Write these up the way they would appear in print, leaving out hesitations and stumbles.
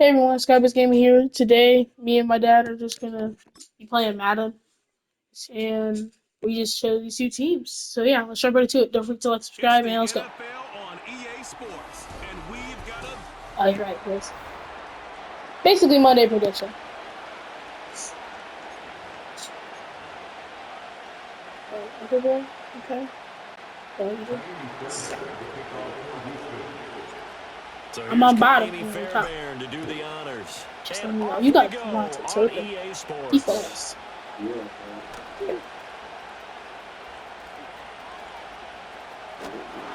Hey everyone, Skybus Gaming here. Today, me and my dad are just gonna be playing Madden, and we just chose these two teams. So yeah, let's jump right into it. Don't forget to like, subscribe, and let's go. On EA Sports, and we've got a... Oh, you're right, guys. Basically, Monday prediction. Okay. So I'm on bottom. Top. To do the honors. Just let me know. You got Devontae Turpin. He falls.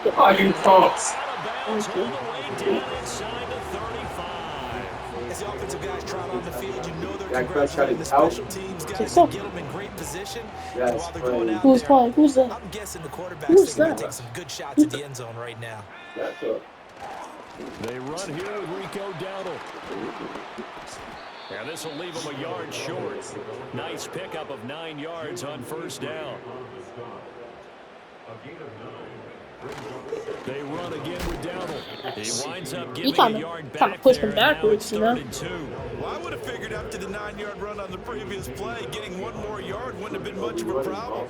Oh, you thoughts. As the offensive guys trot on the field, you know they're congratulating the special teams guys to get them in great position. And while they're going out Who's there, playing? Who's that? I'm guessing the quarterback's Who's thinking that? to take some good shots at the end zone right now. They run here with Rico Dowdle. And this will leave him a yard short. Nice pickup of 9 yards on first down. They run again with Dowdle. He winds up giving a yard back. Kind of push him backwards, you know. Well, I would have figured after the 9-yard run on the previous play, getting 1 more yard wouldn't have been much of a problem.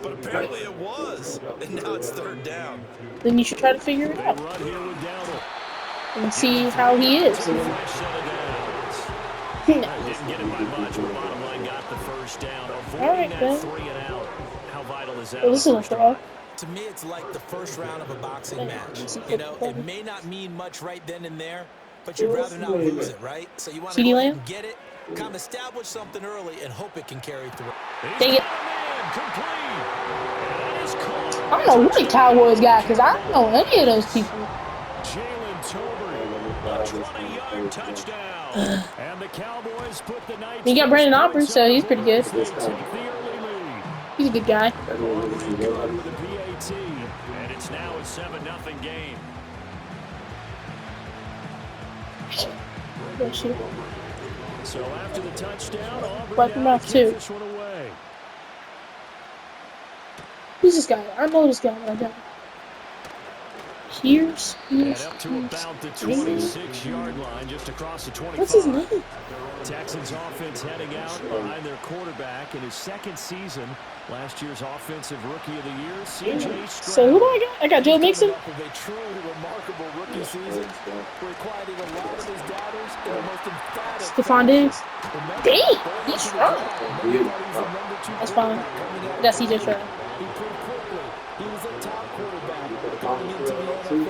But apparently it was, and now it's 3rd down. Then you should try to figure it out Run here with Dowdle. and see how he is. Didn't get it by much, but bottom line got the first down. Avoiding that 3 and out. How vital is that? Well, this is a throw. To me, it's like the first round of a boxing match. You know, it may not mean much right then and there, but you'd rather not lose it, right? So you want to go ahead and get it, kind of establish something early, and hope it can carry through. Dang it. I don't know who the Cowboys got, because I don't know any of those people. Jalen Tolbert, a 20-yard touchdown. And the Cowboys put the Knights. You got Brandon Aubrey, so he's pretty good. He's a good guy. And it's now a 7-0 game. So after the touchdown, Aubrey too. Who's this guy? I know this guy, but I don't. Here's up to about the 26-yard line, just across the 25. What's his name? Texans offense heading out behind their quarterback in his 2nd season. Last year's offensive rookie of the year, CJ Stroud. So who do I got? I got Joe Mixon. A truly remarkable rookie season, requiring a lot of his doubters in the most emphatic. Stephon Diggs. Dang, he's strong. That's fine. I got CJ Stroud. He proved quickly he was a top quarterback going into the NFL.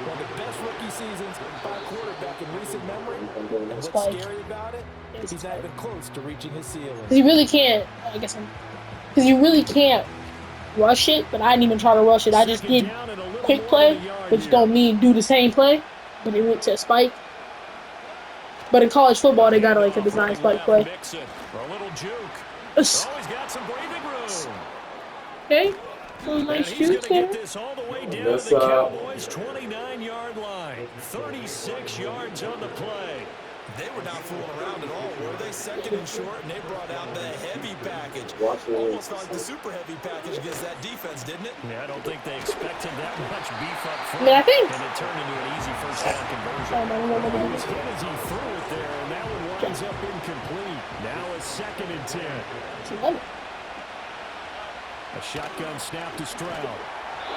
One of the best rookie seasons by a quarterback in recent memory. And what's scary about it? He's not even close to reaching his ceiling. Because you really can't, because you really can't rush it, but I didn't even try to rush it. I just did quick play, which don't mean do the same play, but it went to a spike. But in college football, they got like a design spike play. Okay, so nice shoot there. That's the Cowboys' 29-yard line. 36 yards on the play. They were not fooling around at all, were they? 2nd and short, and they brought out the heavy package. Almost felt like the super heavy package against that defense, didn't it? Yeah, I don't think they expected that much beef up front. I think. And it turned into an easy first down conversion. He was hit as he threw it there, and that one winds up incomplete. Now a 2nd and 10. A shotgun snap to Stroud.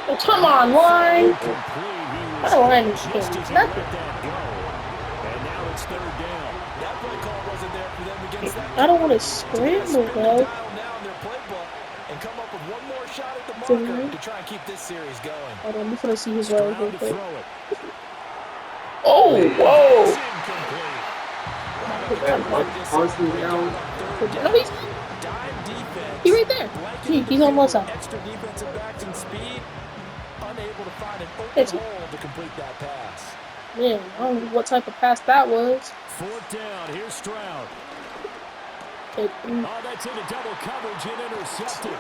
Oh, come on, line. I don't want any It's 3rd down. That play call wasn't there for them against that. I don't want to scramble, though. And come up with 1 more shot at the marker to try and keep this series going. Hold on, before I see his right real quick. Oh, whoa! He's right there. He's on one side. Extra defensive backs and speed, unable to find an open hole to complete that pass. Man, I don't know what type of pass that was. 4th down. Here's Stroud. Oh, that's into double coverage and intercepted.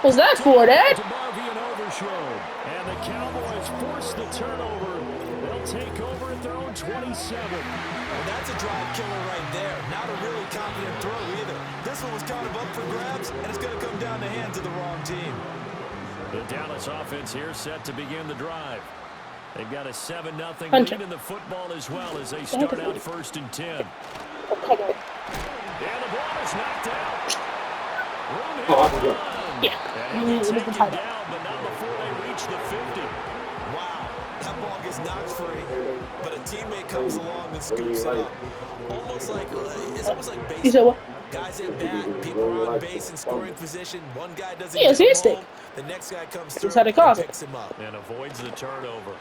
What's that for, Dad? And the Cowboys force the turnover. They'll take over at their own 27. Well, that's a drive killer right there. Not a really confident throw either. This one was kind of up for grabs, and it's going to come down the hands of the wrong team. The Dallas offense here set to begin the drive. They've got a 7-0 Hunter. lead in the football as well as they start out 1st and 10. Oh, come on. And the ball is knocked out. Yeah. And he It was can the take title. you down, but not before they reach the 50. Wow, that ball gets knocked free, but a teammate comes along and scoops it up. Almost like, it's almost like You baseball. said what? Guys at bat, people are on base in scoring position. One guy doesn't Yeah, it's get his him stick. home. The next guy comes That's through how they and cause it. picks him up. And avoids the turnover.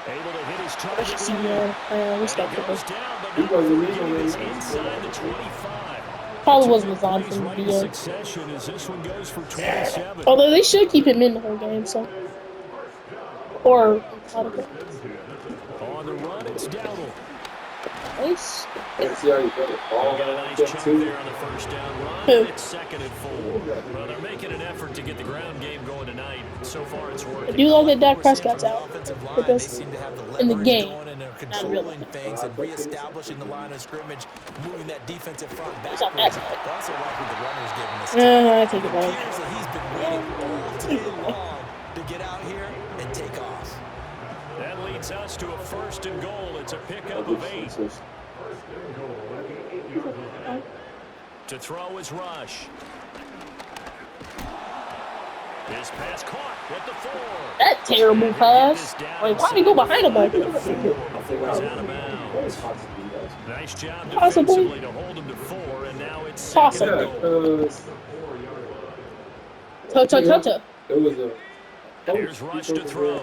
Able to hit his I target. should see respect And for he goes him. down, but not before getting this inside the 25. Probably wasn't designed Plays for right the in succession as this one goes for 27. Although they should keep him in the whole game, so. Or. On the run, it's Dowdle. Nice. Got a nice chunk there on the first down run. Who? It's 2nd and 4. Well, they're making an effort to get the ground game going tonight. So far, it's I working. do love that Dak We're seeing Prescott's from the out. offensive line, With they us seem to have the in the leverage game. going, and they're Not really. controlling things and reestablishing the line of scrimmage, moving that defensive front It's not backwards. that But also like what the runner's giving us time. I take it It back. appears that he's been waiting all day long to get out here and take off. That leads us to a 1st and goal. It's a pickup of 8. To throw is Rush. His pass caught with the 4. That terrible pass. Like, why did he go behind him like Before that? he's out of bounds. Nice job Possibly. defensively to hold him to 4, and now it's 2nd Possibly. and goal. Tota. Here's Rush to throw.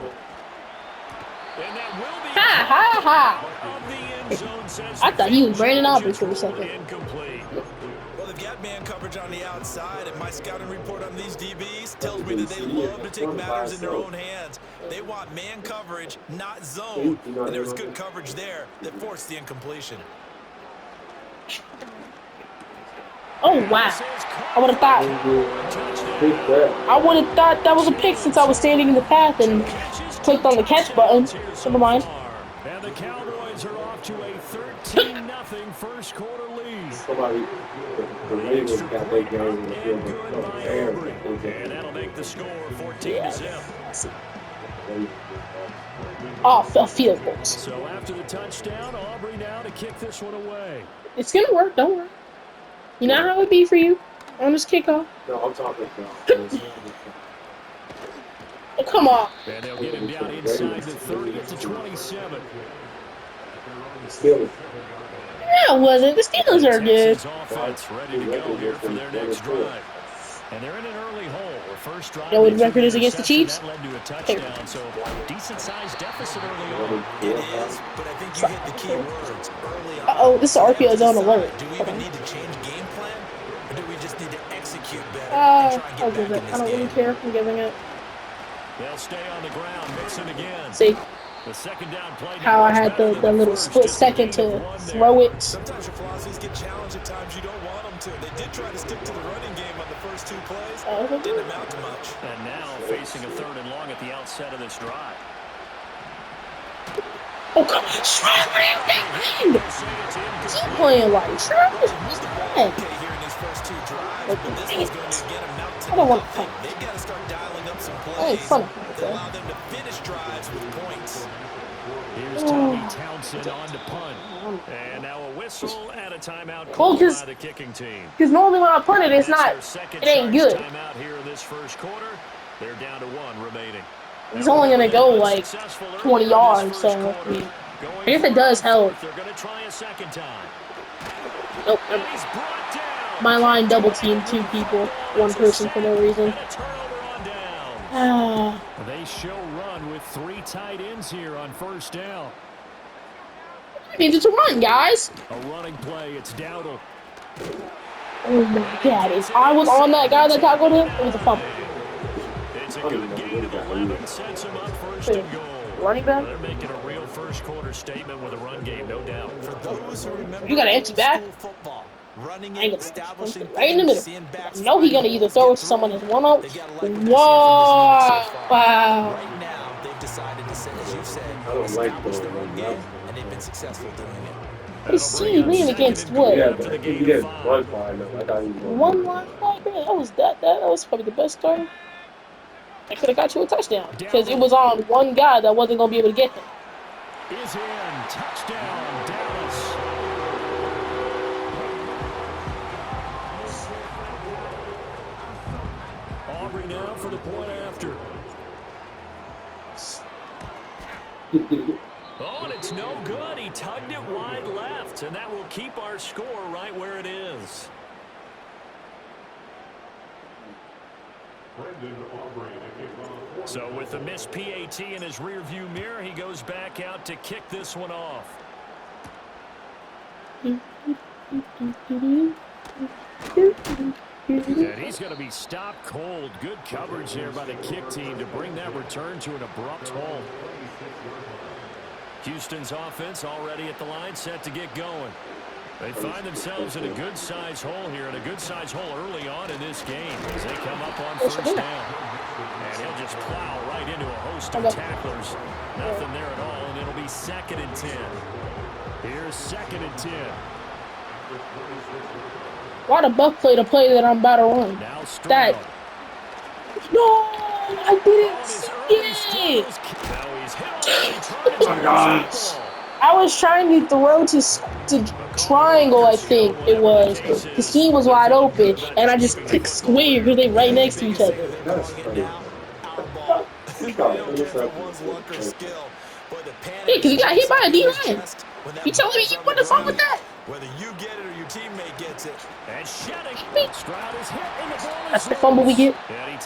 And that will be Ha ha ha. of the end zone, says I the thought he was field Brandon judge. Aubrey for a second. Incomplete. Well, they've got man coverage on the outside, and my scouting report on these DBs tells me that they love to take matters in their own hands. They want man coverage, not zone, and there was good coverage there that forced the incompletion. Oh wow. I would have thought. I would have thought that was a pick since I was standing in the path and clicked on the catch button. Never mind. And the Cowboys are off to a 13-0 first quarter lead. And that'll make the score 14-0. Off a field goals. So after the touchdown, Aubrey now to kick this one away. It's gonna work. Don't worry. You know how it would be for you on this kickoff. No, I'm talking about. Oh, come on. And they'll get him down inside the 30 to 27. Steelers. Yeah, it wasn't. The Steelers are good. Texans offense ready to go here for their next drive. And they're in an early hole. First drive. You know what they the record took is against the interception. Chiefs? That led to a touchdown. So decent-sized deficit early on. It is, but I think you hit the key words early on. Uh-oh, this is RPO zone alert. Do we even need to change game plan, or do we just need to execute better and I'll try and give get it. back I in don't this really game? care. I'm giving it. They'll stay on the ground. Mixon again. See The second down play. how I had the little split second to throw it. Sometimes your philosophies get challenged at times you don't want them to. They did try to stick to the running game on the first 2 plays. Didn't amount to much. And now facing a 3rd and long at the outset of this drive. Oh, come on. Shroud! Keep playing like Shroud is bad. Okay, here in these first 2 drives, but this one's going to again amount to I don't want to nothing. fight. They've got to start dialing up some I ain't plays fun. that allow them to finish drives with points. Here's Tommy Townsend on to punt. And now a whistle and a timeout Well, called just- by the kicking team. Because normally when I punt it, it's not. That's their second It ain't charge good. Timeout here in this first quarter. They're down to 1 remaining. He's only gonna go like 20 yards, so I mean, I guess it does help. They're going to try a second time. Nope. And he's brought down. My line double teamed 2 people, 1 person for no reason. And a turnover on down. Ah, They show run with 3 tight ends here on first down. I needed to run, guys. A running play. It's Dowdle. Oh my God! If I was on that guy that tackled him, it was a fumble. It's a good gain of 11. Sets him up 1st and goal. Running back? They're making a real first quarter statement with a run game, no doubt. For those who remember You got an empty back? old school football, running I ain't in, gonna establishing right in the things, middle. seeing backs I know he fight, gonna either throw it to someone that's one up. They gotta like what they're seeing from this Wow! unit so far. Wow! Right now, they've decided to, say, as you said, don't like establish those their own right game, now. and they've been successful doing it. What is he leaning against what? Yeah, but if you get one fly, no, I thought he was One line linebacker? That was probably the best starter. I could have got you a touchdown because it was on one guy that wasn't gonna be able to get them. Is in. Touchdown, Dallas. Aubrey now for the point after. Oh, and it's no good. He tugged it wide left, and that will keep our score right where it is. So with the missed PAT in his rearview mirror, he goes back out to kick this one off. And he's going to be stopped cold. Good coverage there by the kick team to bring that return to an abrupt halt. Houston's offense already at the line, set to get going. They find themselves in a good-sized hole here, and a good-sized hole early on in this game as they come up on first down. And he'll just plow right into a host of tacklers. Nothing there at all, and it'll be 2nd and 10. Here's 2nd and 10. Why the Buck play the play that I'm about to run? Now That. No, I didn't see it. Oh my gosh. I was trying to throw to triangle, I think it was. The scheme was wide open, and I just clicked square because they right next to each other. That's funny. Yeah, because you got hit by a D-line. You telling me you wasn't fun with that? Whether you get it or your teammate gets it. That's the fumble we get.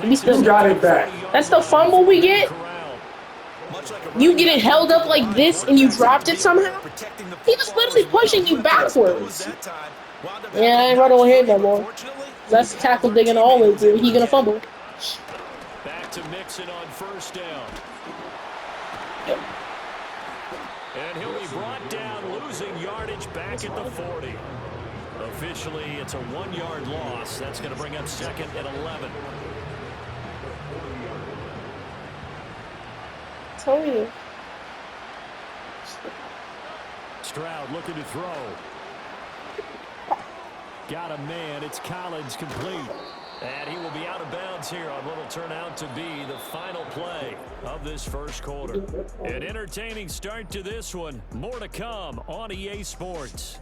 We still got it back. That's the fumble we get. You get it held up like this and you dropped it somehow? He was literally pushing you backwards. Yeah, I ain't running with him no more. That's the tackle they're gonna always do. He gonna fumble. Back to Mixon on first down. Yep. And he'll be brought down, losing yardage back at the 40. Officially, it's a 1-yard loss. That's going to bring up 2nd and 11. Told you. Stroud looking to throw. Got a man. It's Collins complete. And he will be out of bounds here on what will turn out to be the final play of this first quarter. An entertaining start to this one. More to come on EA Sports.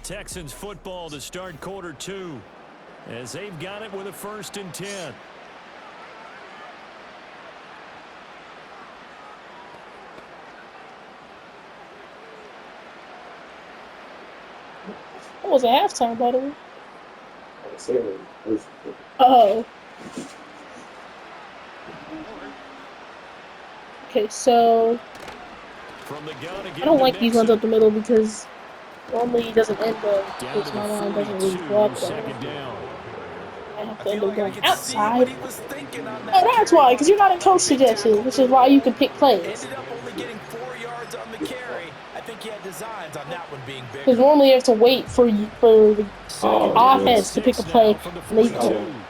Texans football to start quarter 2 as they've got it with a 1st and 10. It was a halftime, by the way. Oh. Okay, so I don't like these ones up the middle because normally it doesn't end up because my line doesn't really block well. I have to end up going outside. Oh, that's why, because you're not in coach suggestions, which is why you can pick plays. Because normally you have to wait for the offense to pick a play, and they don't.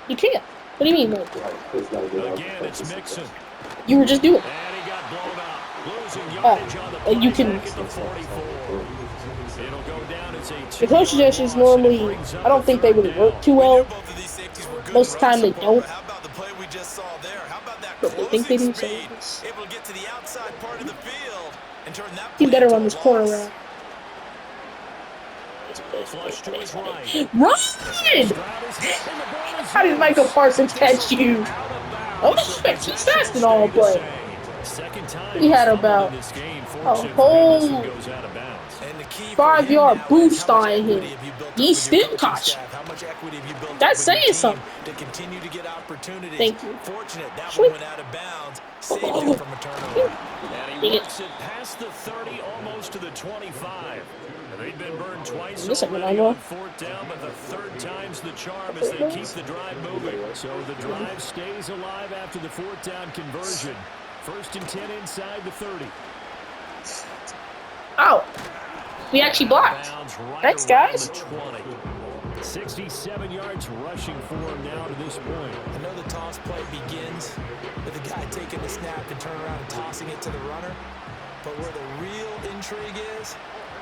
You can't. What do you mean? Again, it's Mixon. You were just doing it. And he got blown up. Losing yardage on the play you can. back at the 44. It'll go down as a The coach suggestions normally, I don't think they really work too well. Most of the time they don't. But they think they do, so he better run this corner around. Run! How did Michael Parsons catch you? Oh, he's fast and all, but he had about a whole 5-yard boost on him. He still caught you. That's saying something. Thank you. Sweet. And he works it past the 30, almost to the 25. They've been burned twice already on 4th down, but the 3rd time's the charm as they keep the drive moving. So the drive stays alive after the 4th down conversion. 1st and 10 inside the 30. Oh, we actually blocked. Thanks, guys. 67 yards rushing for him now to this point. I know the toss play begins with the guy taking the snap and turning around and tossing it to the runner. But where the real intrigue is,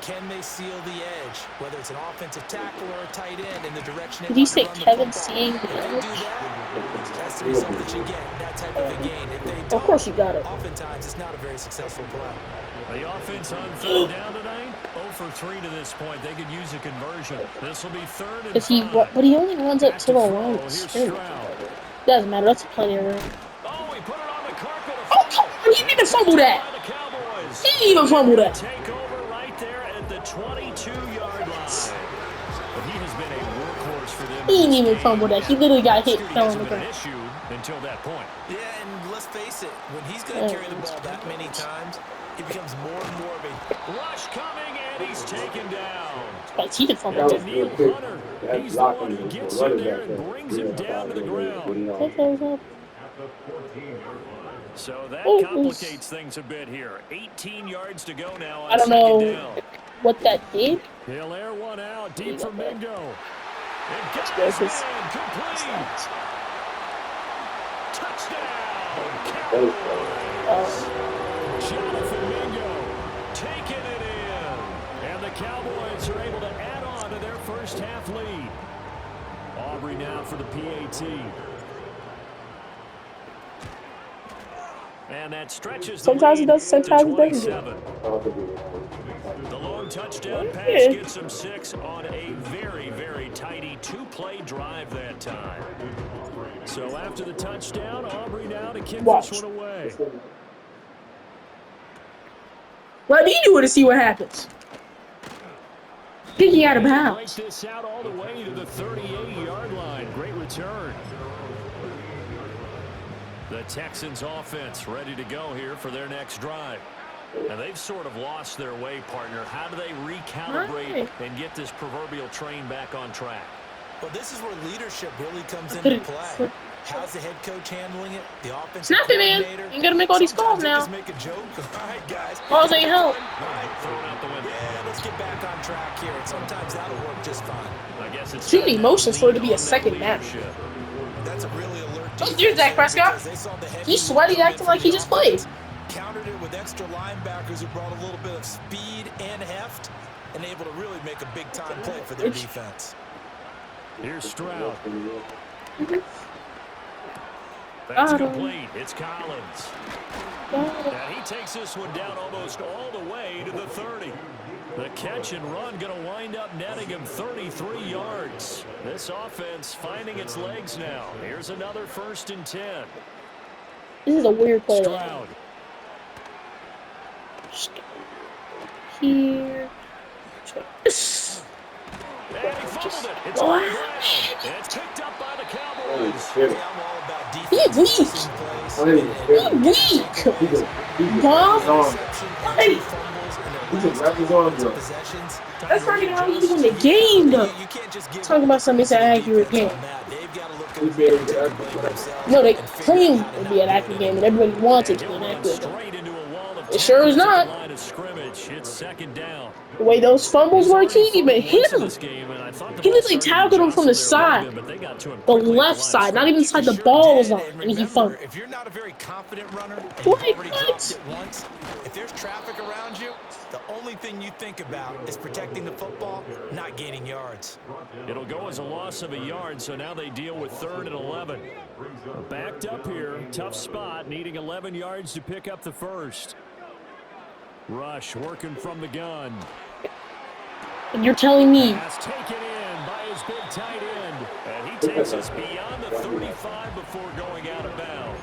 can they seal the edge, whether it's an offensive tackle or a tight end in the direction Did they he want to say run the Kevin football? seeing If the they edge? do that, that's the result that you get, that type of a gain. If they Of course don't, you got it. oftentimes it's not a very successful play. The offense on third down tonight, 0 for 3 to this point. They could use a conversion. This will be 3rd and 5. But he only runs up Back to the throw. line of Here's scrimmage. Stroud. Doesn't matter. That's a play area. Oh, he put it on the carpet. Oh, come on. He didn't even fumble that. By the Cowboys. He didn't even fumble that. Take over right there at the 22-yard line. But he has been a workhorse for them. He didn't even fumble that. He literally got hit, Security fell on hasn't the been an ground. issue until that point. Yeah, and let's face it, when he's going to carry the ball that many times, it becomes more and more of a Rush coming, and he's taken down. Like, he did fumble that. Neil Hunter. He's the one who gets in there and brings him down to the ground. So that complicates things a bit here. 18 yards to go now on I don't second know down. what that did. He'll air one out deep for Mingo. It got This his is- man complete. Touchdown, Cowboys. Jonathan Mingo taking it in. And the Cowboys are able to add on to their first half lead. Aubrey now for the PAT. And that stretches the Sometimes he lead does, sometimes he to doesn't. 27. The long touchdown pass Yeah. gets him 6 on a very, very tidy 2-play drive that time. So after the touchdown, Aubrey now to kick Watch. this one away. Let me do it to see what happens. Picking out of Break bounds. this out all the way to the 38-yard line. Great return. The Texans offense ready to go here for their next drive. And they've sort of lost their way, partner. How do they recalibrate Right. and get this proverbial train back on track? Well, this is where leadership really comes Put into it- play. How's the head coach handling it? The offensive Snap it, man. coordinator? You gotta make all these calls Sometimes they now. just make a joke. All right, guys. Calls ain't help. All right, Throw it out the window. yeah, let's get back on track here. And sometimes that'll work just fine. I guess it's Too many time to emotions for it to be lean a on that second match. leadership. That's a really alert Don't defense do Dak Prescott. because they saw the heavy He's sweaty, movement acting from like he the just played. offense, countered it with extra linebackers who brought a little bit of speed and heft and able to really make a big-time play for their defense. Here's Stroud. Mhm. That's Got him. complete. It's Collins. And he takes this one down almost all the way to the 30. The catch and run going to wind up netting him 33 yards. This offense finding its legs now. Here's another 1st and 10. This is a weird play. Stroud. Here. And he fumbled it. It's What? on the ground. And it's picked up by the Cowboys. Yeah, I'm all about defense. He weak. He weak. Bomb. Hey. That's not even how you win the game, though. Talking about something it's an accurate game. No, they claim it to be an accurate game, and everybody wants it to be an accurate game. Straight into a wall of It sure is tackles at not. the line of scrimmage. It's 2nd down. The way those fumbles were, he didn't even hit him. He literally He tackled him from the side. The left side, not even the side the ball was on, and he fumbled. If you're not a very confident runner, and Like, you've already what? dropped it once, if there's traffic around you, the only thing you think about is protecting the football, not gaining yards. It'll go as a loss of a yard, so now they deal with 3rd and 11. Backed up here, tough spot, needing 11 yards to pick up the first. Rush working from the gun. And you're telling me Pass taken in by his big tight end. And he takes us beyond the 35 before going out of bounds.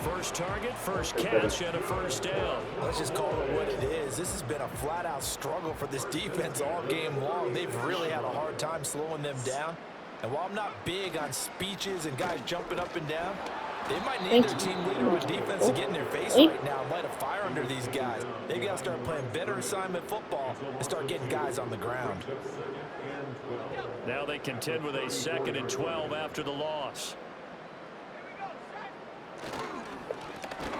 First target, first catch, and a 1st down. Let's just call it what it is. This has been a flat-out struggle for this defense all game long. They've really had a hard time slowing them down. And while I'm not big on speeches and guys jumping up and down, they might need their team leader on defense to get in their face right now and light a fire under these guys. They've got to start playing better assignment football and start getting guys on the ground. Now they contend with a 2nd and 12 after the loss.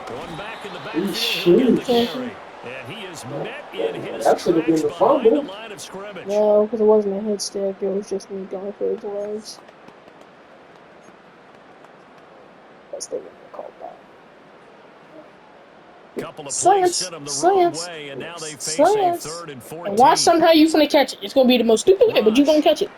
One back in the backfield. He'll get the carry. And he is met in his tracks behind the line of scrimmage. no, because it wasn't a head stick. It was just me going for his legs. That's the one they called that. Couple of plays Science. sent them the Science. wrong way, and now they face Science. a 3rd and 14. And watch somehow you finna catch it. It's gonna be the most stupid way, but you gonna catch it.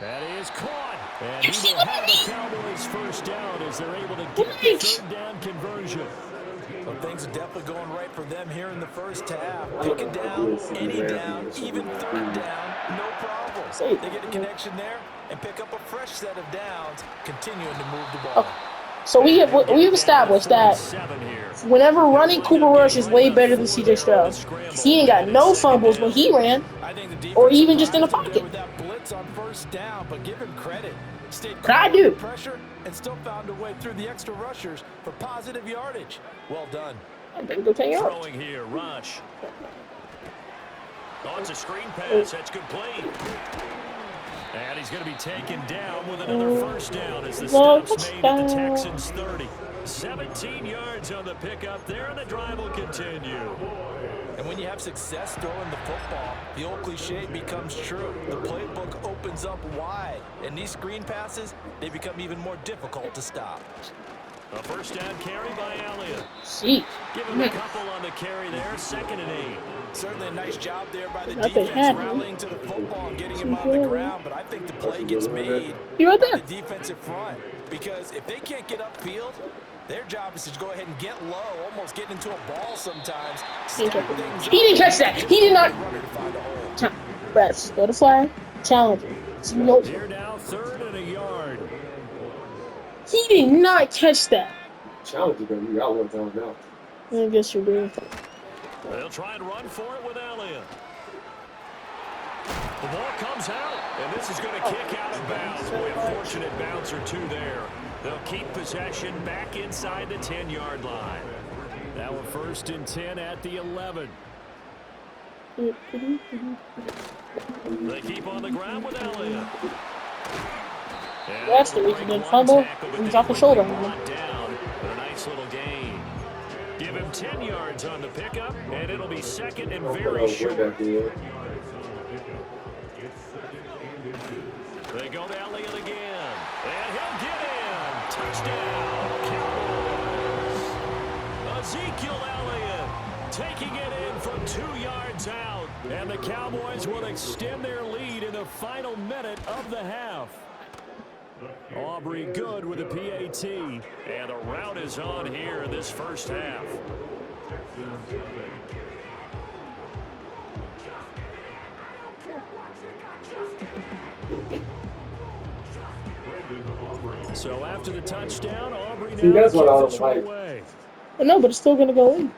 That is caught. And he will have the Cowboys first down as they're able to get the 3rd down conversion. Well, things are definitely going right for them here in the first half. Pick it down, any down, even 3rd down, no problem. They get a connection there and pick up a fresh set of downs, continuing to move the ball. So we've established that whenever running, Cooper Rush is way better than C.J. Stroud. He ain't got no fumbles when he ran, or even just in the pocket. Blitz on first down, but give him credit. But I do. Pressure and still found a way through the extra rushers for positive yardage. Well done. Throwing here, Rush. Oh, it's a screen pass. That's complete. And he's going to be taken down with another first down as the stop's made at the Texans 30. 17 yards on the pickup there, and the drive will continue. And when you have success throwing the football, the old cliche becomes true. The playbook opens up wide, and these screen passes, they become even more difficult to stop. A first down carry by Elliott. Give him a couple on the carry there, 2nd and 8. Certainly a nice job there by the defense rallying to the football and getting him on the ground, but I think the play gets made by the defensive front, because if they can't get upfield, their job is to go ahead and get low, almost get into a ball sometimes. He didn't catch that. He did not. Press. Go to flag. Challenger. Here now, 3rd and a yard. He did not catch that. Challenger, you got one down now. I guess you're doing. They'll try and run for it with Elliott. The ball comes out, and this is going to kick out of bounds. Boy, a fortunate bounce or two there. They'll keep possession back inside the 10-yard line. Now a 1st and 10 at the 11. They keep on the ground with Elliott. That's the reason he didn't fumble. He's off the shoulder. Down, but a nice little gain. Give him 10 yards on the pickup, and it'll be 2nd and very short. They go to Elliott again, and he'll get in. Touchdown, Cowboys. Ezekiel Elliott taking it in from 2 yards out, and the Cowboys will extend their lead in the final minute of the half. Aubrey good with a PAT, and a rout is on here in this first half. So after the touchdown, Aubrey now that's what I was like. away. No, but it's still going to go in.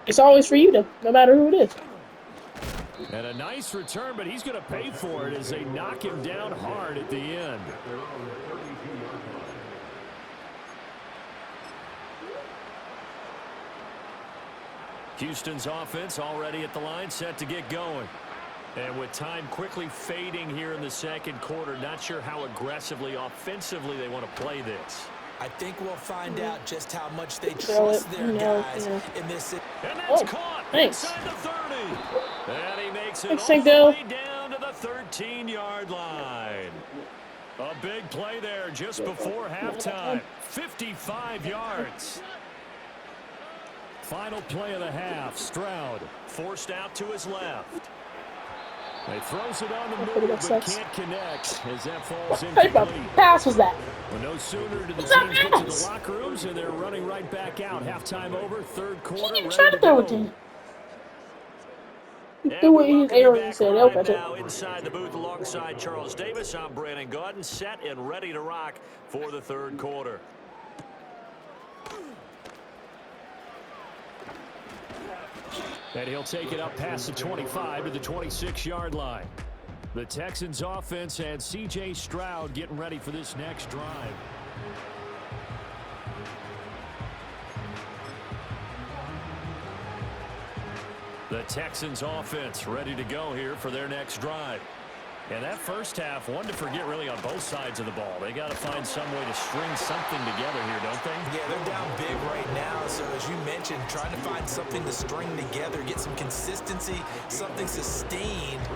It's always for you, though, no matter who it is. And a nice return, but he's going to pay for it as they knock him down hard at the end. Houston's offense already at the line, set to get going. And with time quickly fading here in the 2nd quarter, not sure how aggressively, offensively they want to play this. I think we'll find out just how much they trust their guys in this. And that's caught inside the 30. And he makes it all the way down to the 13-yard line. A big play there just before halftime. 55 yards. Final play of the half. Stroud forced out to his left. He throws it on the move, but can't connect as that falls incomplete. What type of pass was that? Well, no sooner did the teams get to the locker rooms, and they're running right back out. Halftime over, 3rd quarter, He didn't try to throw it to him. He threw it in his air and said, "They'll catch it." Now inside the booth alongside Charles Davis, I'm Brandon Gaudin, set and ready to rock for the 3rd quarter. And he'll take it up past the 25 to the 26-yard line. The Texans offense and C.J. Stroud getting ready for this next drive. The Texans offense ready to go here for their next drive. And that first half, one to forget really on both sides of the ball. They got to find some way to string something together here, don't they? Yeah, they're down big right now. So as you mentioned, trying to find something to string together, get some consistency, something sustained,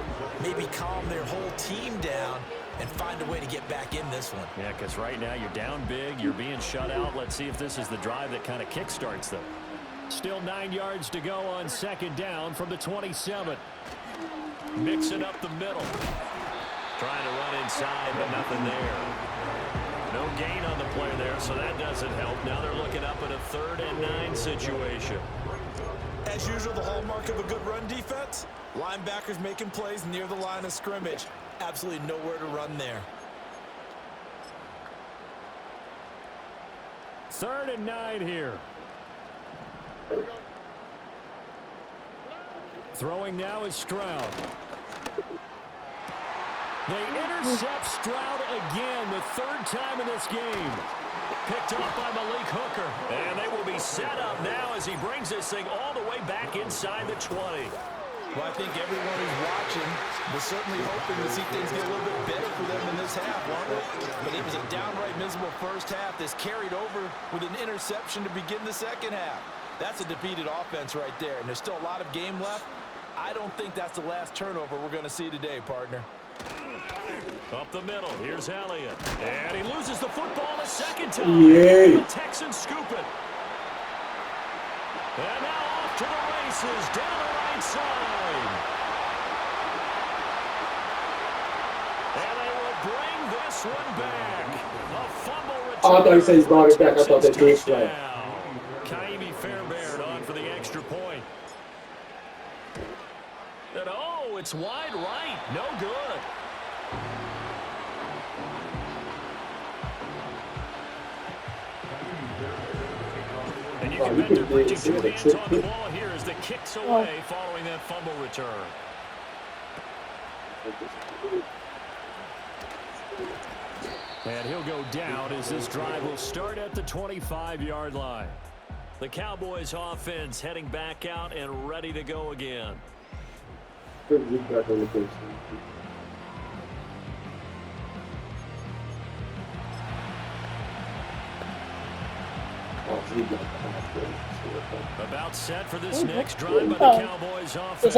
maybe calm their whole team down. and find a way to get back in this one. Yeah, because right now you're down big. You're being shut out. Let's see if this is the drive that kind of kickstarts them. Still 9 yards to go on second down from the 27. Mixing up the middle. Trying to run inside, but nothing there. No gain on the play there, so that doesn't help. Now they're looking up at a 3rd and 9 situation. As usual, the hallmark of a good run defense, linebackers making plays near the line of scrimmage. Absolutely nowhere to run there. 3rd and 9 here. Throwing now is Stroud. They intercept Stroud again, the 3rd time in this game. Picked off by Malik Hooker. And they will be set up now as he brings this thing all the way back inside the 20. Well, I think everyone who's watching was certainly hoping to see things get a little bit better for them in this half, weren't they? But it was a downright miserable first half. This carried over with an interception to begin the second half. That's a defeated offense right there, and there's still a lot of game left. I don't think that's the last turnover we're going to see today, partner. Up the middle, here's Elliott. And he loses the football a second time. Yay. The Texans scoop it. And now off to the races, down the right side. And they will bring this one back. A fumble return. Oh, I thought you said he brought it back. I thought that did play. Kaimi Fairbairn on for the extra point. And oh, it's wide right. No good. And you can bet they're bringing 2 hands on the ball here as the kicks away following that fumble return. And he'll go down as this drive will start at the 25-yard line. The Cowboys offense heading back out and ready to go again. About set for this next drive by the Cowboys offense.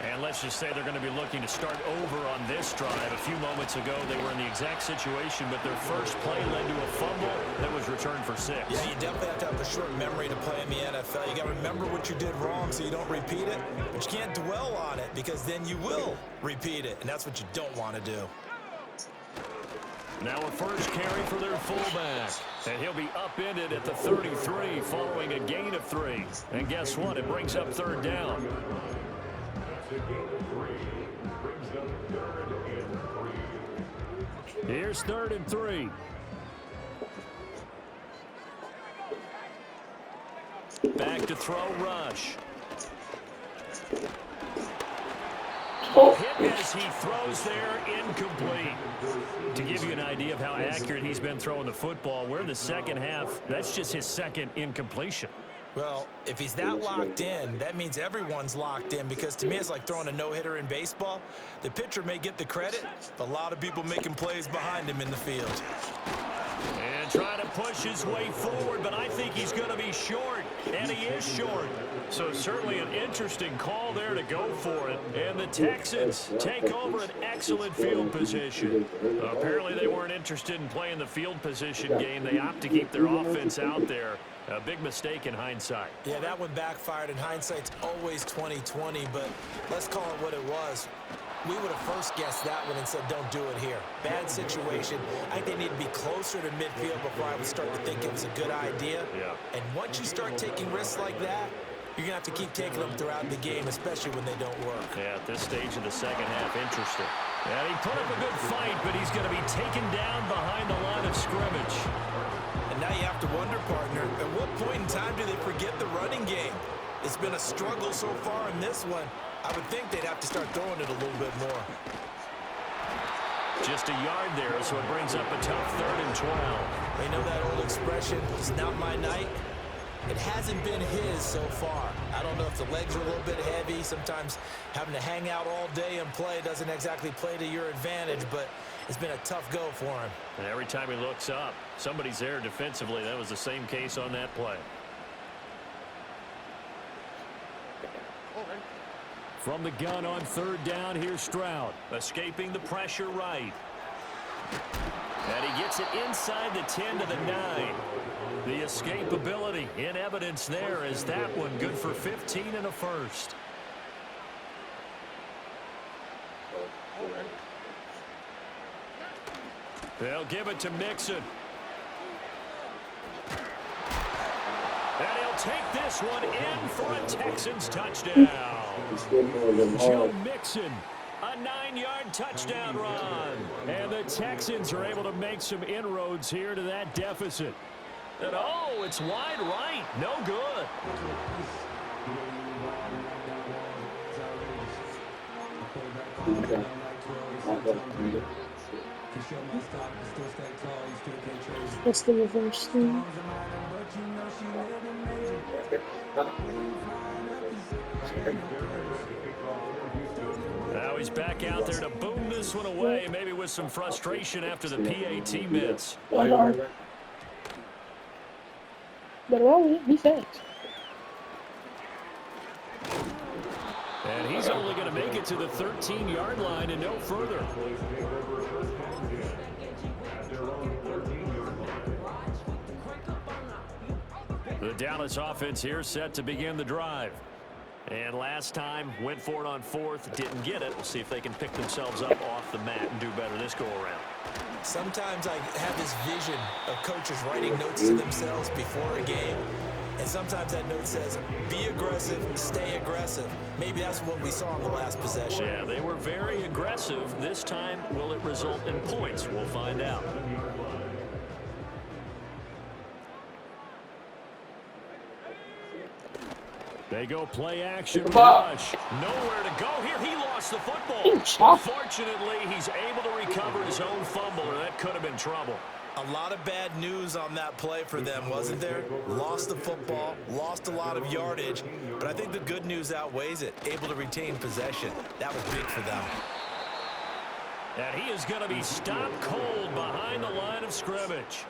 And let's just say they're going to be looking to start over on this drive. A few moments ago, they were in the exact situation, but their first play led to a fumble that was returned for 6. Yeah, you definitely have to have a short memory to play in the NFL. You got to remember what you did wrong so you don't repeat it, but you can't dwell on it because then you will repeat it, and that's what you don't want to do. Now a first carry for their fullback. And he'll be upended at the 33 following a gain of 3. And guess what? It brings up 3rd down. Here's 3rd and 3. Back to throw, Rush. Hit as he throws there, incomplete. To give you an idea of how accurate he's been throwing the football, we're in the second half. That's just his 2nd incompletion. Well, if he's that locked in, that means everyone's locked in, because to me it's like throwing a no-hitter in baseball. The pitcher may get the credit, but a lot of people making plays behind him in the field. And trying to push his way forward, but I think he's going to be short, and he is short. So certainly an interesting call there to go for it. And the Texans take over an excellent field position. Apparently they weren't interested in playing the field position game. They opt to keep their offense out there. A big mistake in hindsight. Yeah, that one backfired. In hindsight's always 20/20, but let's call it what it was. We would have first guessed that one and said, don't do it here. Bad situation. I think they need to be closer to midfield before I would start to think it was a good idea. Yeah. And once you start taking risks like that, you're going to have to keep taking them throughout the game, especially when they don't work. Yeah, at this stage of the second half, interesting. And he put up a good fight, but he's going to be taken down behind the line of scrimmage. And now you have to wonder, partner, at what point in time do they forget the running game? It's been a struggle so far in this one. I would think they'd have to start throwing it a little bit more. Just a yard there, so it brings up a tough 3rd and 12. They know that old expression, it's not my night. It hasn't been his so far. I don't know if the legs are a little bit heavy. Sometimes having to hang out all day and play doesn't exactly play to your advantage, but it's been a tough go for him. And every time he looks up, somebody's there defensively. That was the same case on that play. From the gun on third down, here's Stroud. Escaping the pressure right. And he gets it inside the 10 to the 9. The escapability in evidence there is that one good for 15 and a first. They'll give it to Mixon. And he'll take this one in for a Texans touchdown. Joe Mixon, a 9-yard touchdown run. And the Texans are able to make some inroads here to that deficit. And oh, it's wide right. No good. That's the reverse thing. Now he's back out there to boom this one away, maybe with some frustration after the PAT miss. Better roll it. Be fast. And he's only going to make it to the 13-yard line and no further. The Dallas offense here set to begin the drive. And last time, went for it on fourth, didn't get it. We'll see if they can pick themselves up off the mat and do better this go-around. Sometimes I have this vision of coaches writing notes to themselves before a game. And sometimes that note says, be aggressive, stay aggressive. Maybe that's what we saw in the last possession. Yeah, they were very aggressive. This time, will it result in points? We'll find out. They go play action rush. Nowhere to go here. He lost the football. Unfortunately, he's able to recover his own fumble, or that could have been trouble. A lot of bad news on that play for them, wasn't there? Lost the football, lost a lot of yardage, but I think the good news outweighs it. Able to retain possession. That was big for them. And he is going to be stopped cold behind the line of scrimmage.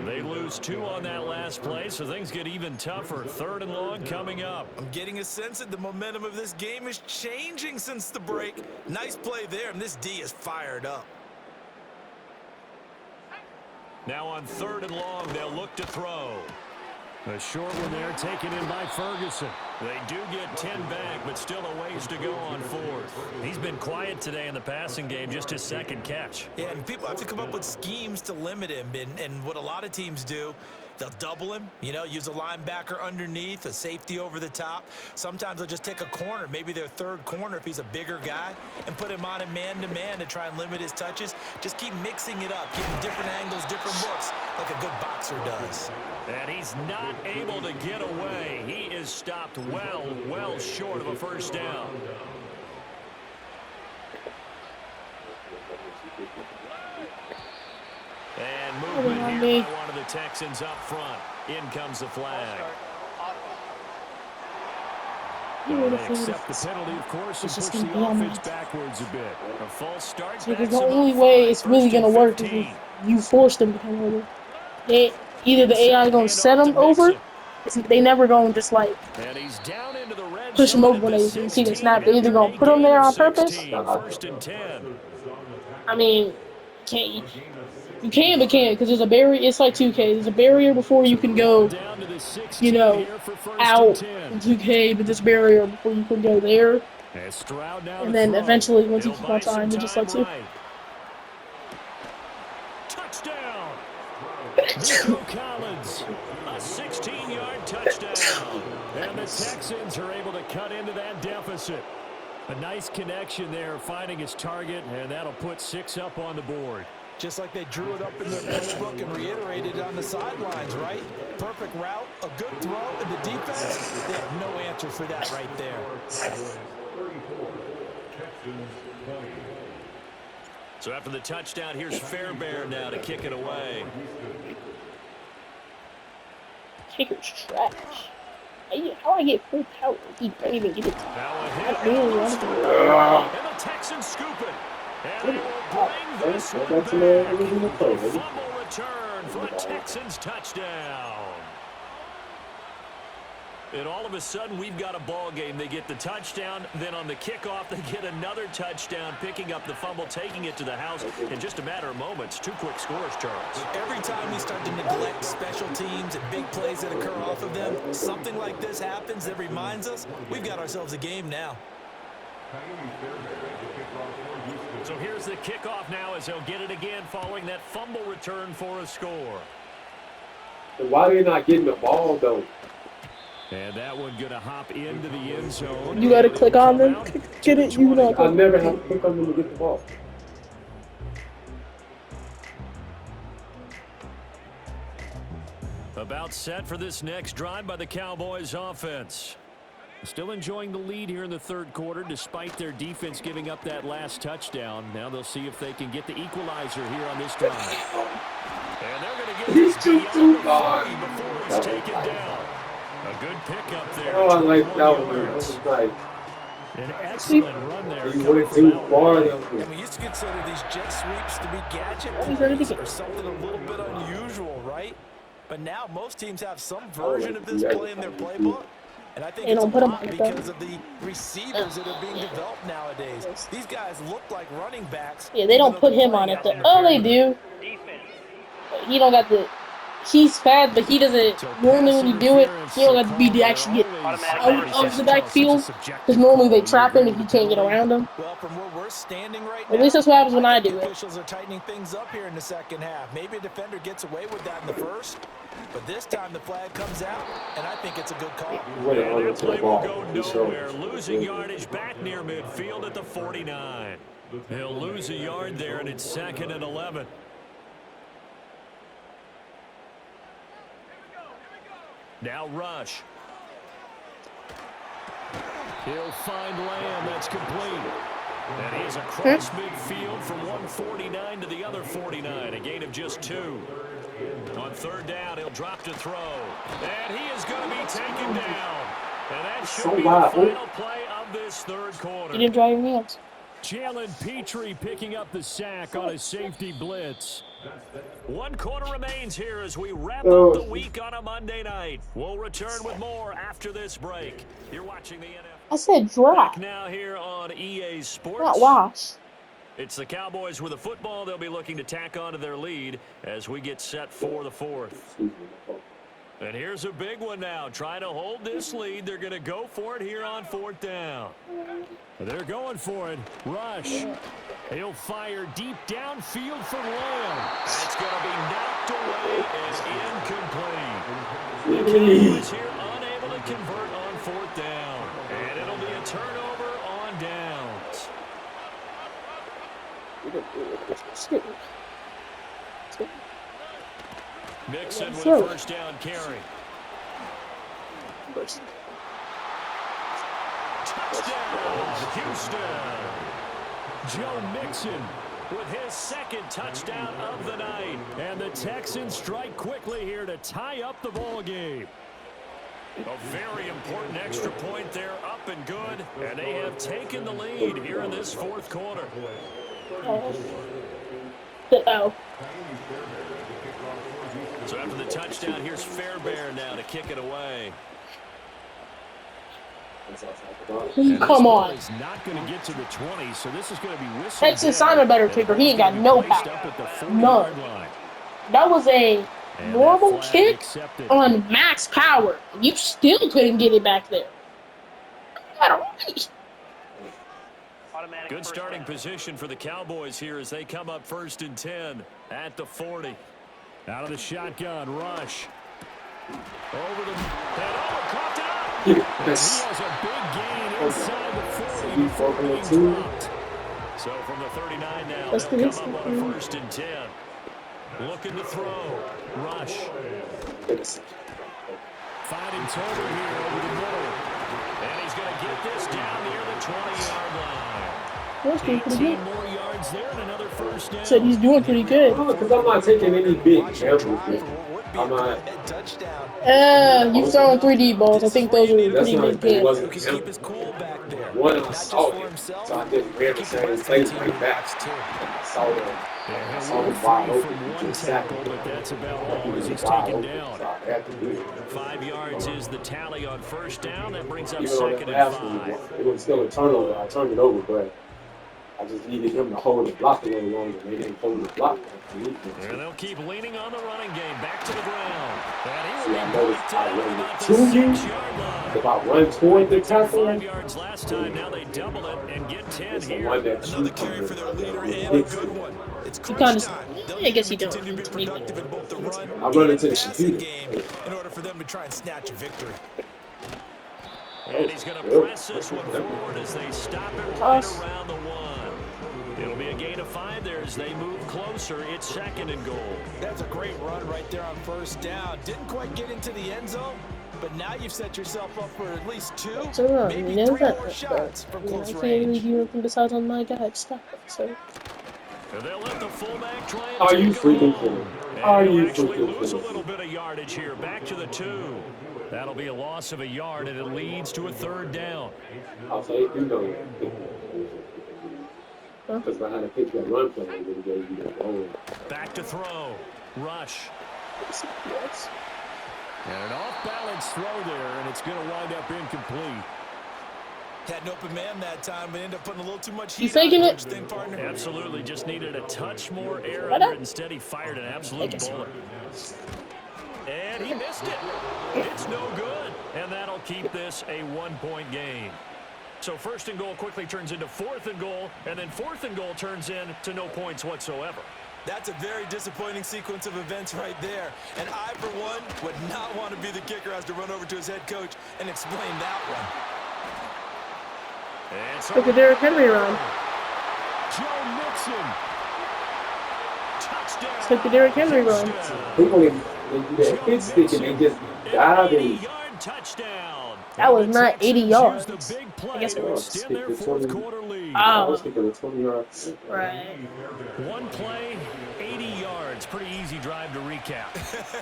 They lose 2 on that last play, so things get even tougher. 3rd and long coming up. I'm getting a sense that the momentum of this game is changing since the break. Nice play there, and this D is fired up. Now on 3rd and long, they'll look to throw. A short one there taken in by Ferguson. They do get 10 back, but still a ways to go on 4th. He's been quiet today in the passing game, just his 2nd catch. Yeah, and people have to come up with schemes to limit him. And what a lot of teams do, they'll double him, you know, use a linebacker underneath, a safety over the top. Sometimes they'll just take a corner, maybe their 3rd corner if he's a bigger guy, and put him on a man-to-man to try and limit his touches. Just keep mixing it up, giving different angles, different looks, like a good boxer does. And he's not able to get away. He is stopped well short of a first down. And movement here by one of the Texans up front. In comes the flag. They accept the penalty, of course, and push the offense backwards a bit. A false start. Because the only way it's really going to work is if you force them to come over. Either the AI going to set them over, they never going to just like push them over when they see the snap. They're either going to put them there on purpose. I mean, you can but can't, because there's a barrier. It's like 2K. There's a barrier before you can go, you know, out in 2K, but this barrier before you can go there. And then eventually, once you keep on time, you just like to. Touchdown! Nico Collins, a 16-yard touchdown. And the Texans are able to cut into that deficit. A nice connection there, finding his target, and that'll put 6 up on the board. Just like they drew it up in their playbook and reiterated it on the sidelines, right? Perfect route, a good throw, and the defense, they have no answer for that right there. So after the touchdown, here's Fairbairn now to kick it away. Kicker's trash. How I get full power? He can't even get it. And the Texans scoop it. And they will bring this one back. Fumble return for a Texans touchdown. And all of a sudden, we've got a ball game. They get the touchdown. Then on the kickoff, they get another touchdown, picking up the fumble, taking it to the house in just a matter of moments. 2 quick scores, Charles. Every time we start to neglect special teams and big plays that occur off of them, something like this happens that reminds us we've got ourselves a game now. So here's the kickoff now as they'll get it again following that fumble return for a score. Why are they not getting the ball, though? And that one going to hop into the end zone. You got to click on them. Get it. You know. I never have to click on them to get the ball. About set for this next drive by the Cowboys offense. Still enjoying the lead here in the third quarter despite their defense giving up that last touchdown. Now they'll see if they can get the equalizer here on this drive. And they're going to get this too far before it's taken down. A good pickup there. Oh, I like that one. That was like an excellent run there. You went too far. And we used to consider these jet sweeps to be gadget plays or something a little bit unusual, right? But now most teams have some version of this play in their playbook. And I think it's a lot because of the receivers that are being developed nowadays. These guys look like running backs. Yeah, they don't put him on it. Oh, they do. He don't got the. He's fast, but he doesn't. Normally, when you do it, he don't have to be to actually get out of the backfield. Because normally they trap him if you can't get around him. Well, from where we're standing right now, at least that's what happens when I do it. Officials are tightening things up here in the second half. Maybe a defender gets away with that in the first, but this time the flag comes out, and I think it's a good call. And their play will go nowhere. Losing yardage back near midfield at the 49. He'll lose a yard there, and it's 2nd and 11. Now Rush. He'll find Lamb. That's complete. And he's across midfield from 149 to the other 49. A gain of just 2. On 3rd down, he'll drop to throw. And he is going to be taken down. And that should be the final play of this third quarter. You didn't dry your hands. Jalen Petrie picking up the sack on a safety blitz. 1 quarter remains here as we wrap up the week on a Monday night. We'll return with more after this break. You're watching the NFL. I said dry. Now here on EA Sports. Not wash. It's the Cowboys with a football. They'll be looking to tack onto their lead as we get set for the 4th. And here's a big one now. Trying to hold this lead. They're going to go for it here on 4th down. They're going for it. Rush. He'll fire deep downfield for Lamb. It's going to be knocked away and incomplete. The Cowboys here unable to convert on 4th down. And it'll be a turnover on downs. Mixon with a first down carry. Touchdown, Houston. Joe Mixon with his 2nd touchdown of the night. And the Texans strike quickly here to tie up the ball game. A very important extra point there, up and good. And they have taken the lead here in this 4th quarter. So after the touchdown, here's Fairbairn now to kick it away. Come on. He's not going to get to the 20, so this is going to be whistled. Texas signed a better kicker. He ain't got no power. None. That was a normal kick on max power. You still couldn't get it back there. Good starting position for the Cowboys here as they come up 1st and 10 at the 40. Out of the shotgun, Rush. Over the head. Caught it up. He has a big gain inside the 40 before being dropped. So from the 39 now, they'll come up on a 1st and 10. Looking to throw. Rush. Finding Tober here over the middle. And he's going to get this down near the 20-yard line. 18 more yards there and another first down. Said he's doing pretty good. Because I'm not taking any big gambles. I'm not. You've thrown 3 deep balls. I think those are pretty big games. One of them saw him, so I didn't really say anything like that. I saw them. Yeah, I he'll saw roll him wide free open. from He one just sat tackle, there. but that's about Like he all was as he's wide taken open, down. so I had to do it. 5 yards is the tally on first down. That brings up Even on that second and last one, 5. it was still a turnover. I turned it over, but I just needed him to hold the block a little longer. They didn't hold the block. And they'll keep leaning on the running game. Back to the ground. And he See, will I be noticed brought I down at ran about the to you. 6-yard line. If I run toward the tackle, 5 yards last time. Now they double it and get 10 it's the here. one that Another you carry for their leader and a hits good me. one. It's You crunch kind of, time. They'll I guess you need to don't continue to need be to make productive in both the run I run and into the passing computer. game in order for them to try and snatch a victory. And he's going to press this one forward as they stop it right around the 1. It'll be a gain of 5 there as they move closer. It's 2nd and goal. That's a great run right there on first down. Didn't quite get into the end zone, but now you've set yourself up for at least 2, So, maybe you know 3 that, more shots from I close can't really range. do anything besides on my guy. Stop it, so. And they'll let the fullback try and Are you take freaking him kidding home. me? Are And he'll you actually freaking lose a kidding little me? bit of yardage here. Back to the 2. That'll be a loss of a yard, and it leads to a 3rd down. I'll say you know because behind the pick that run play, they gave you the goal. Back to throw. Rush. Yes. And an off-balance throw there, and it's going to wind up incomplete. Had an open man that time, but ended up putting a little too much You heat on faking it. it? What you think, partner? Absolutely, just needed a touch more air Right under up. it. Instead, he fired an I absolute guess. bullet. And he missed it. It's no good. And that'll keep this a 1-point game. So 1st and goal quickly turns into 4th and goal, and then 4th and goal turns into no points whatsoever. That's a very disappointing sequence of events right there. And I, for one, would not want to be the kicker who has to run over to his head coach and explain that one. And so Look at Derrick Henry run. Joe Mixon. Touchdown. It's like the Derrick Henry run. People they do that hit stick and they just dive in. 80-yard touchdown. That was not 80 yards. Use the big play I guess it to was. extend their 4th quarter lead. I Oh, was thinking the 20 yards. right. One play, 80 yards. Pretty easy drive to recap.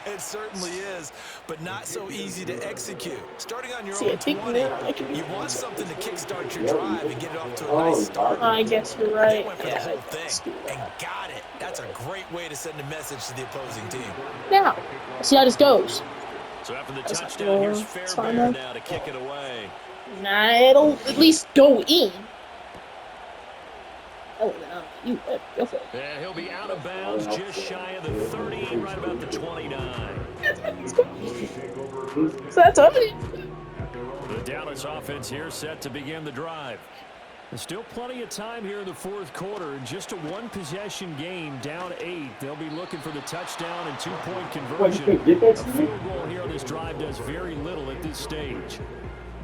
It certainly is, but not so easy to execute. Starting on your See, I own think 20, I can. you want something to kickstart your drive and get it off to a nice start. I guess you're They right. went for the Yeah. whole thing and got it. That's a great way to send a message to the opposing team. Now, see how this goes. So after the That's touchdown, here's it's fine Fairbairn now. now to kick it away. Nah, it'll at least go in. Oh, no, you go for it. And he'll be out of bounds just shy of the 30, right about the 29. So that's all it is. The Dallas offense here set to begin the drive. There's still plenty of time here in the 4th quarter. Just a 1-possession game, down 8. They'll be looking for the touchdown and 2-point conversion. A field goal here on this drive does very little at this stage.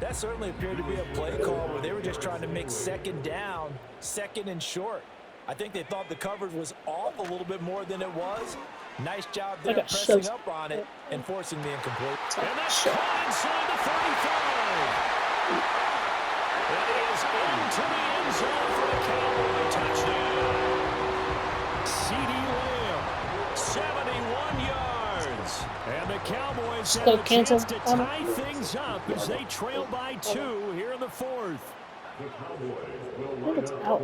That certainly appeared to be a play call where they were just trying to make 2nd down, 2nd and short. I think they thought the coverage was off a little bit more than it was. Nice job there got pressing shoved. up on it and forcing the incomplete. And that's caught inside the 35. That is into the end zone for the Cowboy touchdown. CeeDee Lamb, 71 yards. And the Cowboys have a chance to tie things up as they trail by 2 here in the 4th. I think it's out.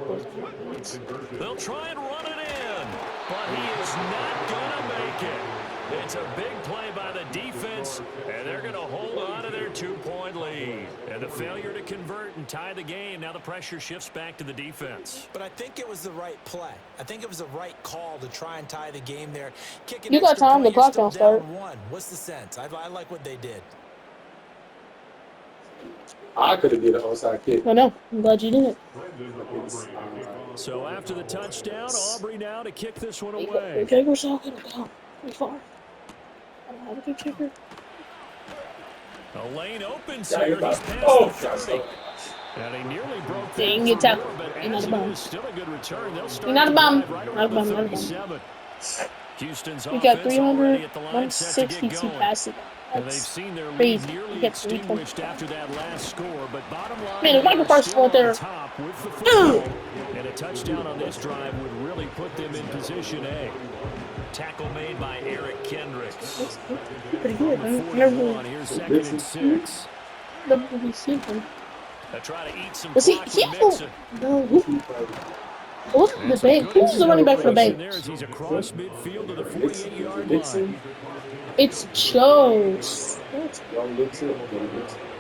They'll try and run it in, but he is not going to make it. It's a big play by the defense, and they're going to hold on to their 2-point lead. And the failure to convert and tie the game, now the pressure shifts back to the defense. But I think it was the right play. I think it was the right call to try and tie the game there. Kick an You got extra time, the point, you're clock still don't start. down 1. What's the sense? I like what they did. I could have did an onside kick. I know. I'm glad you did it. So after the touchdown, Aubrey now to kick this one The away. kicker's all gonna go pretty far. I don't have a good kicker. A lane opens here. He's past the 30. And he nearly broke Dang, that you for tackle. more, but You're not as a it bum. is, still a good return. They'll start You're not a the bum. drive right Not a around bum, the not a bum. 37. Houston's We got offense already at the line set to get 162 going. passes. And they've That's seen their lead crazy. nearly You get 320. extinguished after that last score. But bottom line, Man, if Michael they're Parsons still went on there. top with the football. And a touchdown on this drive would really put them in position A. Tackle made by Eric Kendricks. that's pretty good. I Number never 41, here's 2nd and 6. never really seen him. They try to eat some Was he? clock He with Mixon. no. What's the bank? Who's the running back for the bank? He's across midfield to the Dixon, 48-yard Dixon, line. It's Chose. Young Dixon,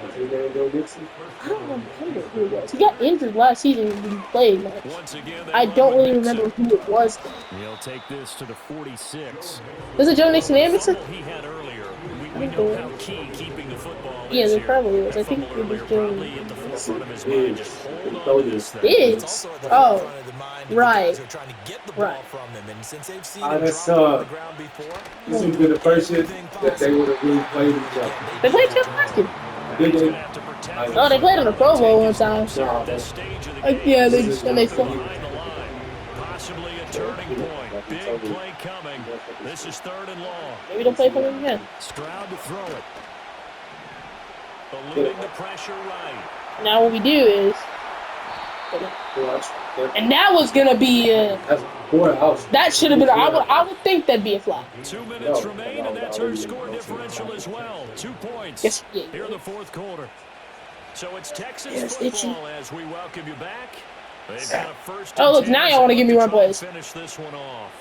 What's his name, Joe Dixon? I don't remember who it was. He got injured last season and didn't play much. Once again, they I run don't with really Mixon. remember who it was. He'll take this to the 46. Was it Joe Nixon and Mixon? Fumble he had earlier. We think know so. how key keeping the football Yeah, is there here. probably was. I That think fumble it was earlier Joe probably at the forefront of his Diggs. mind. Just hold on to this thing. Diggs. Also at the Oh, forefront of the mind of right. the guys who are trying to get the ball Right. from them. And since they've seen Ah, him that's, drop it on the ground before, This has been the first year that they would have really played each other. They played Jeff Hoskin. Did He's they? gonna have to protect Oh, they played on the Pro Bowl one time. No, this stage of the game. Yeah, they This is and they not fought. Behind the line. Possibly a turning point. Big play coming. This is 3rd and long. Maybe they'll play for them again. Stroud to throw it. Eluding the pressure right. Now what we do is, and that was gonna be That's courthouse. that should have been. I would think that'd be a flag. 2 minutes remain, and that's our score differential as well. 2 points Yes, yeah. here in the 4th quarter. So it's Texans Yes, itchy. football as we welcome you back. They've got a first Oh, and look, 10 now y'all wanna give me to run try and plays. Finish this one off.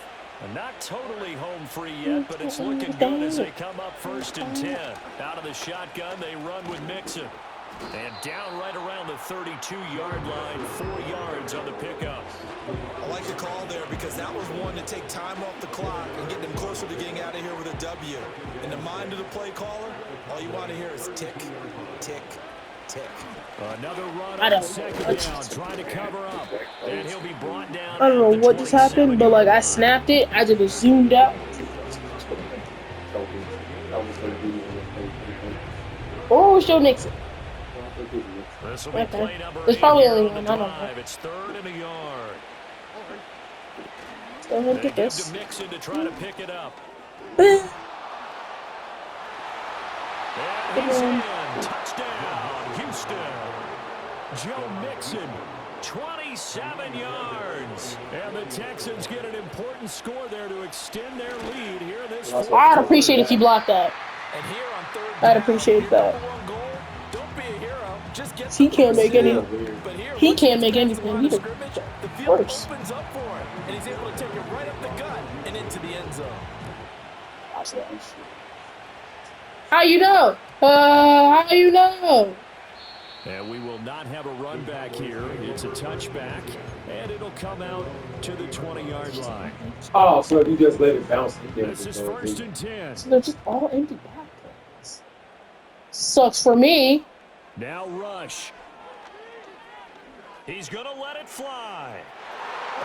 And not totally home free yet, but it's looking good as they come up 1st and 10. Out of the shotgun, they run with Mixon. And down right around the 32-yard line, 4 yards on the pickup. I like the call there because that was one to take time off the clock and get them closer to getting out of here with a W. In the mind of the play caller, all you want to hear is tick, tick, tick. Another run I on don't 2nd know. down, trying to cover up. And he'll be brought down. I don't know at the what just happened, but like I snapped it, I just zoomed out. Or was Joe Nixon? This will be Okay. play number There's 8 probably here only on one, the I don't know. drive. It's 3rd and a yard. Go ahead and They get give this. to Mixon to try to pick it up. Eh, And he's in. Touchdown, Houston. Joe Mixon, 27 yards. And the Texans get an important score there to extend their lead here in this fourth I'd quarter. appreciate if you blocked that. And here on 3rd I'd down, appreciate your that. number one goal, don't be a hero. Just get He the can't first make any. down. But here, He once can't gets make past the anything. line He of the scrimmage, the field worst. opens up for him, and he's able to take it right up the gut and into the end zone. How you know? How you know? And we will not have a run back here. It's a touchback, and it'll come out to the 20-yard line. Oh, so you just let it bounce again. This is 1st and 10. So they're just all empty backpacks. Sucks for me. Now Rush. He's going to let it fly.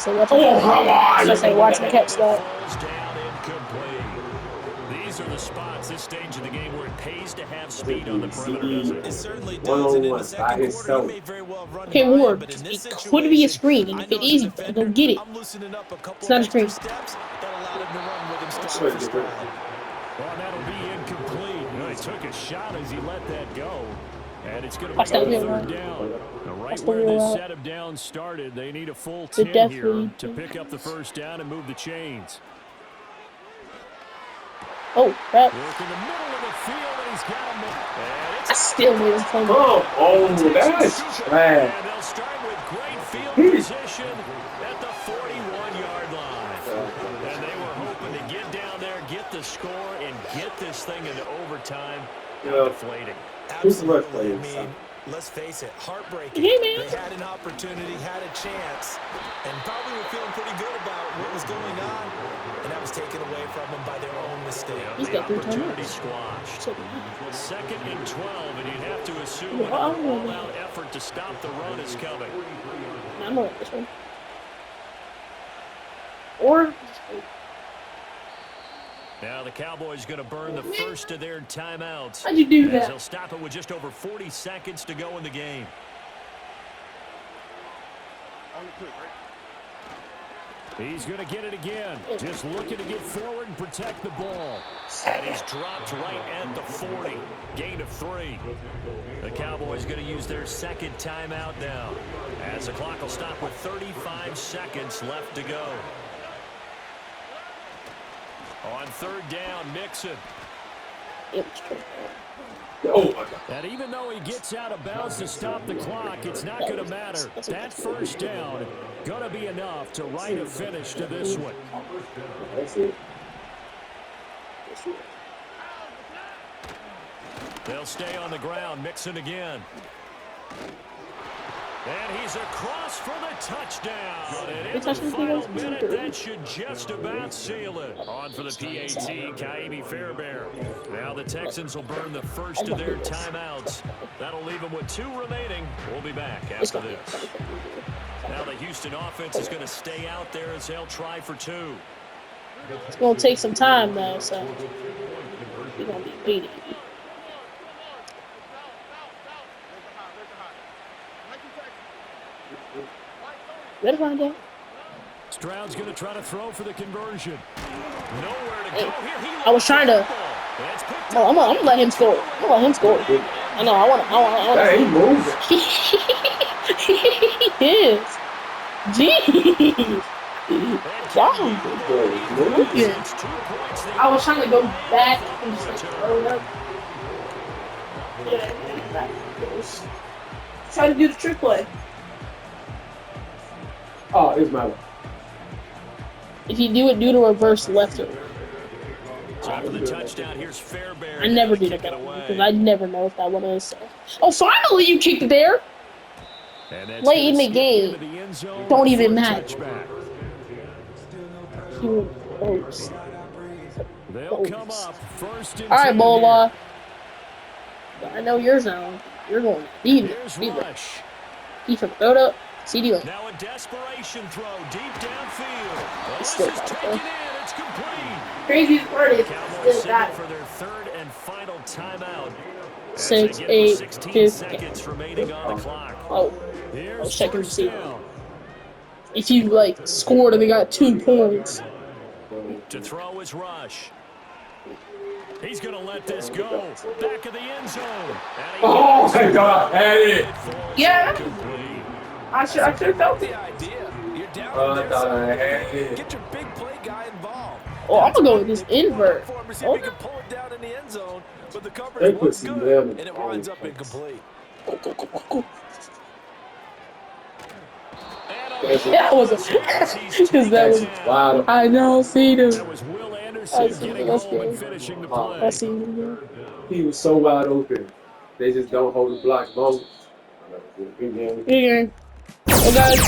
So watch I say watch me catch that. Falls down incomplete. These are the spots, this stage of the game, where it pays to have speed on the perimeter, doesn't It it? certainly does. And in the 1-on-1 by second quarter, himself. he may very well have run Okay, by him, Ward, but in this it could be a situation, screen, and I if know it as is, a go defender, get it. I'm loosening up a couple It's not a of extra screen. steps that allowed him to run with him That's stride right, for different. stride. Well, that'll be incomplete. You know, he took a shot as he let that go. And it's going to Watch be that a wheel 3rd route. down. Now, right Watch the where wheel this route. set of downs started, they need a full The 10 death here lead. to pick up the 1st down and move the chains. Oh, crap. Work in the middle of the field, and he's got him. And it's I still need his phone. Oh, that's trash. And they'll start with great field position at the 41-yard line. And they were hoping to get down there, get the score, and get this thing into overtime. Yeah. Deflating. Who's the ref Absolutely. playing? I mean, let's face it, heartbreaking. Yeah, man. They had an opportunity, had a chance, and probably were feeling pretty good about what was going on, and that was taken away from them by their own mistake. He's The got 3 opportunity timeouts. squashed. So, 2nd and 12, and you'd have to assume Yeah, I another know. all-out effort to stop the run is coming. I know this one. Or Now the Cowboys going to burn the first of their timeouts. how'd you do As that? they'll stop it with just over 40 seconds to go in the game. He's going to get it again. Just looking to get forward and protect the ball. And he's dropped right at the 40. Gain of 3. The Cowboys going to use their 2nd timeout now, as the clock will stop with 35 seconds left to go. On 3rd down, Mixon. It was true. Oh my God. And even though he gets out of bounds to stop the clock, it's not going to matter. That first down going to be enough to write a finish to this one. That's it. They'll stay on the ground, Mixon again. And he's across for the touchdown. And in the final minute, that should just about seal it. On for the PAT, Ka'imi Fairbairn. Now the Texans will burn the first of their timeouts. That'll leave them with 2 remaining. We'll be back after this. Now the Houston offense is going to stay out there as they'll try for 2. It's going to take some time, though, so we're going to be waiting. Better find out. Stroud's going to try to throw for the conversion. Nowhere to go here. I was trying to. Oh, I'm gonna let him score. I'm gonna let him score. I know. I want. Hey, he moved. He is. Jeez. Wow. I was trying to go back and just like throw it up. Try to do the trick play. Oh, it's my one. If you do it, do the reverse left or right. Time for the touchdown. Here's Fairbairn. I never do that because I never know if that one is. So. Oh, finally you kicked it there. Late in the game. Don't even matter. They'll come up first and all right, 10 Bola. I know your zone. You're going to need it. He from throw it up. CD lane. Now a desperation throw deep downfield. It's This still is taken in. It's complete. Craziest part is Cowboys still got for their 3rd and final timeout. 6, 8, 16 2, seconds remaining on the clock. Oh, Here's check and first see. down. If you like scored and they got 2 points. To throw is Rush. He's going to let this go. Back of the end zone. Oh my God, I had it. Yeah. I should have felt it. The idea. You're down I thought I had it. Get your big play guy involved. Oh, I'm gonna go with this invert. Oh. Can pull it down in the end zone, but the They coverage put looks some good, damn and it winds up incomplete. Go. That was a because that was Wow. I know. See That them. was Will Anderson getting home and finishing the play. I see them. He was so wide open. They just don't hold the block long. Good game. Well, guys,